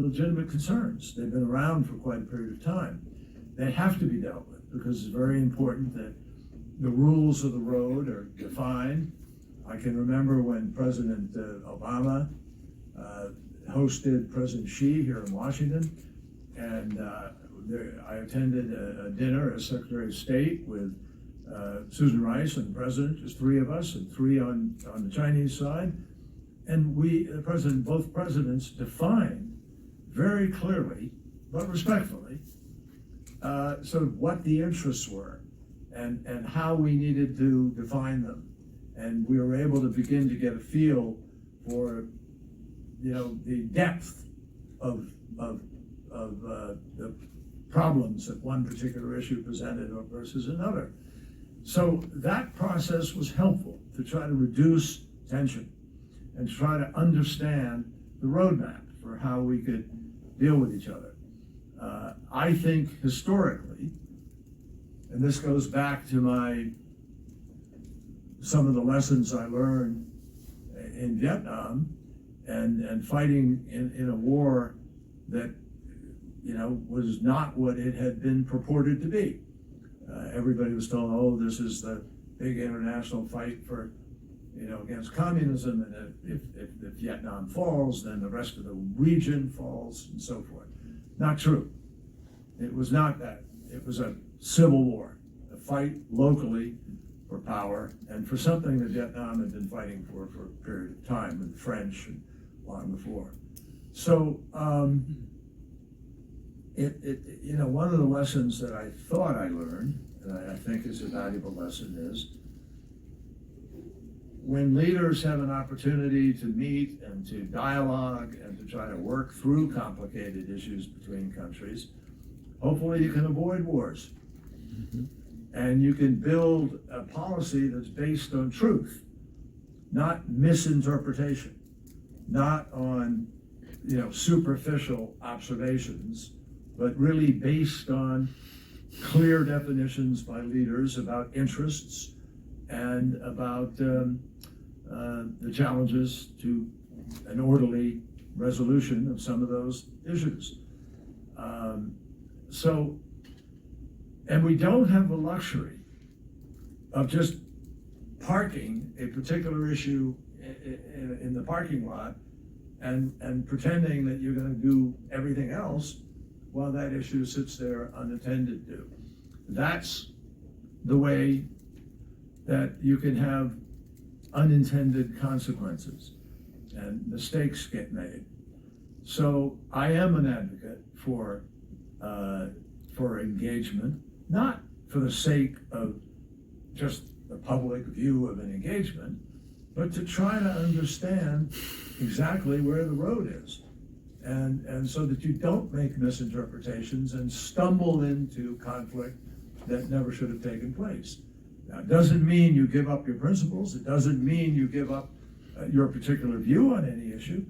legitimate concerns. They've been around for quite a period of time. They have to be dealt with because it's very important that the rules of the road are defined. I can remember when President Obama hosted President Xi here in Washington, and I attended a dinner as Secretary of State with Susan Rice and the President, just three of us, and three on the Chinese side. And both presidents defined very clearly, but respectfully, sort of what the interests were and how we needed to define them. And we were able to begin to get a feel for, the depth of the problems that one particular issue presented versus another. So that process was helpful to try to reduce tension and try to understand the roadmap for how we could deal with each other. I think historically, and this goes back to some of the lessons I learned in Vietnam and fighting in a war that was not what it had been purported to be. Everybody was told, oh, this is the big international fight for against communism, and if Vietnam falls, then the rest of the region falls, and so forth. Not true. It was not that. It was a civil war, a fight locally for power, and for something that Vietnam had been fighting for a period of time, with the French and long before. So, one of the lessons that I thought I learned, and I think is a valuable lesson, is when leaders have an opportunity to meet and to dialogue and to try to work through complicated issues between countries, hopefully you can avoid wars. Mm-hmm. And you can build a policy that's based on truth, not misinterpretation, not on superficial observations, but really based on clear definitions by leaders about interests and about the challenges to an orderly resolution of some of those issues. And we don't have the luxury of just parking a particular issue in the parking lot and pretending that you're going to do everything else while that issue sits there unattended to. That's the way that you can have unintended consequences and mistakes get made. So I am an advocate for engagement, not for the sake of just the public view of an engagement, but to try to understand exactly where the road is. And so that you don't make misinterpretations and stumble into conflict that never should have taken place. Now, it doesn't mean you give up your principles. It doesn't mean you give up your particular view on any issue.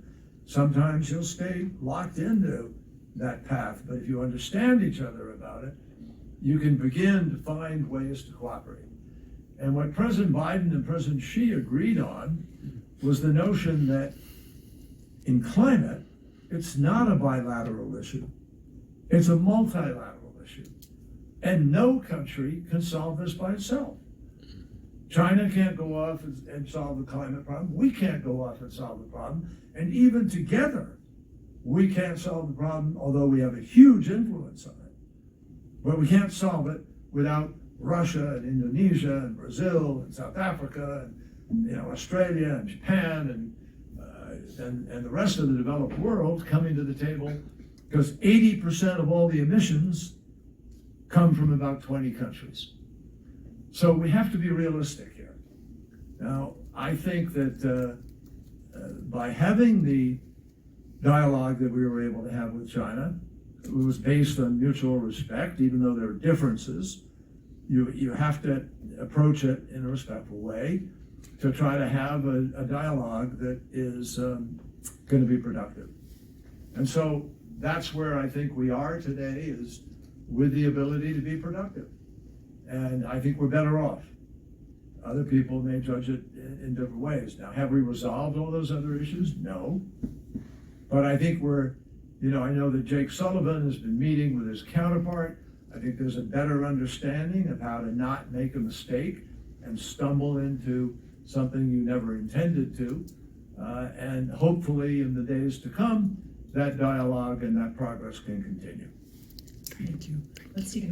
Sometimes you'll stay locked into that path, but if you understand each other about it, you can begin to find ways to cooperate. And what President Biden and President Xi agreed on was the notion that in climate, it's not a bilateral issue. It's a multilateral issue. And no country can solve this by itself. China can't go off and solve the climate problem. We can't go off and solve the problem. And even together, we can't solve the problem, although we have a huge influence on it. But we can't solve it without Russia and Indonesia and Brazil and South Africa and Australia and Japan and the rest of the developed world coming to the table, because 80% of all the emissions come from about 20 countries. So we have to be realistic here. Now, I think that by having the dialogue that we were able to have with China, it was based on mutual respect, even though there are differences. You have to approach it in a respectful way to try to have a dialogue that is going to be productive. And so that's where I think we are today, is with the ability to be productive. And I think we're better off. Other people may judge it in different ways. Now, have we resolved all those other issues? No. But I think we're I know that Jake Sullivan has been meeting with his counterpart. I think there's a better understanding of how to not make a mistake and stumble into something you never intended to. And hopefully in the days to come, that dialogue and that progress can continue. Thank you. Let's take